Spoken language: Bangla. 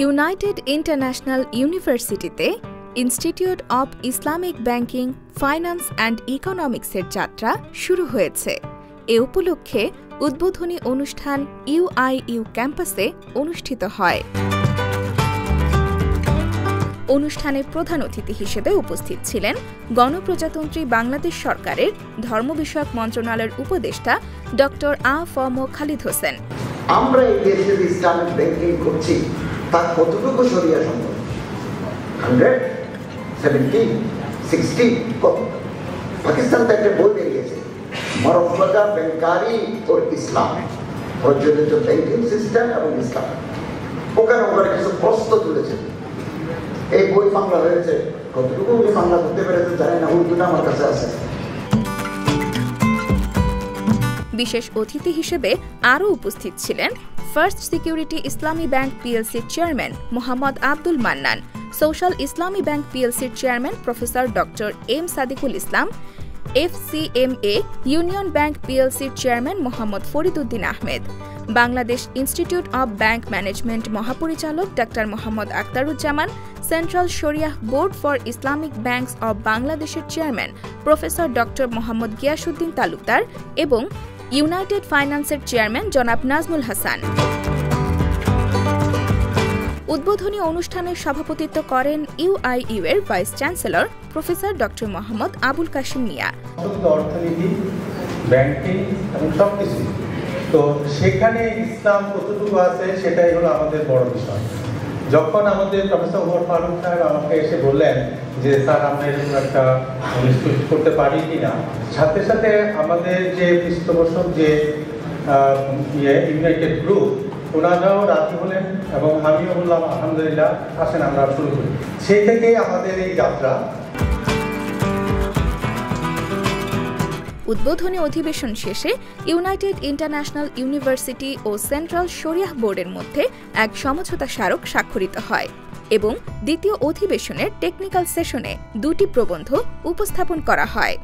ইউনাইটেড ইন্টারন্যাশনাল ইউনিভার্সিটিতে institute of Islamic banking, finance and ইকোনমিক্সের যাত্রা শুরু হয়েছে। এ উপলক্ষে উদ্বোধনী অনুষ্ঠান ইউআইইউ ক্যাম্পাসে অনুষ্ঠিত হয়। অনুষ্ঠানে প্রধান অতিথি হিসেবে উপস্থিত ছিলেন গণপ্রজাতন্ত্রী বাংলাদেশ সরকারের ধর্ম বিষয়ক মন্ত্রণালয়ের উপদেষ্টা ডক্টর আ.ফ.ম. খালিদ হোসেন। আমরা এই দেশে ইসলামিক ব্যাংকিং করছি, তার কতটুকু শরিয়া সম্ভব? 100, 70, 60 কত? পাকিস্তান তো একটা বই বেরিয়েছে, মরফদা ব্যাংকারি ও ইসলাম, প্রচলিত ব্যাংকিং সিস্টেম এবং ইসলাম। ওখানে কিছু প্রশ্ন তুলেছে। এই বই বাংলা হয়েছে, কতটুকু উনি বাংলা করতে পেরেছে জানি না, উর্দুটা আমার কাছে আছে। বিশেষ অতিথি হিসেবে আরও উপস্থিত ছিলেন ফার্স্ট সিকিউরিটি ইসলামী ব্যাংক পিএলসির chairman Mohammad Abdul Mannan, social Islami bank পিএলসির chairman professor doctor M Sadiqul Islam, FCMA union bank পিএলসির chairman Mohammad Fariduddin Ahmed, Bangladesh institute of bank management মহাপরিচালক ডাক্তার Mohammad Akhtaruzzaman, central Shariah board for Islamic banks of বাংলাদেশের chairman professor doctor Mohammad Giasuddin Talukdar এবং ইউনাইটেড ফাইন্যান্সের চেয়ারম্যান জনাব নাজমুল হাসান। উদ্বোধনী অনুষ্ঠানে সভাপতিত্ব করেন ইউআইইউ এর vice chancellor professor doctor Mohammad Abul Kashem Mia. অর্থনীতি, ব্যাংকিং এবং সবকিছু, তো সেখানে ইসলাম কতটুকু আছে সেটাই হলো আমাদের বড় বিষয়। যখন আমাদের প্রফেসর ওমর ফারুক সাহেব আমাকে এসে বললেন যে স্যার আমরা এরকম একটা ইনস্টিটিউট করতে পারি কিনা, সাথে সাথে আমাদের যে পৃষ্ঠপোষক যে ইউনাইটেড গ্রুপ, ওনারাও রাজি হলেন এবং আমিও বললাম আলহামদুলিল্লাহ, আসেন আমরা শুরু করি। সেই থেকেই আমাদের এই যাত্রা। উদ্বোধনী অধিবেশন শেষে ইউনাইটেড ইন্টারন্যাশনাল ইউনিভার্সিটি ও সেন্ট্রাল শরিয়াহ বোর্ডের মধ্যে এক সমঝোতা স্মারক স্বাক্ষরিত হয় এবং দ্বিতীয় অধিবেশনের টেকনিক্যাল সেশনে 2টি প্রবন্ধ উপস্থাপন করা হয়।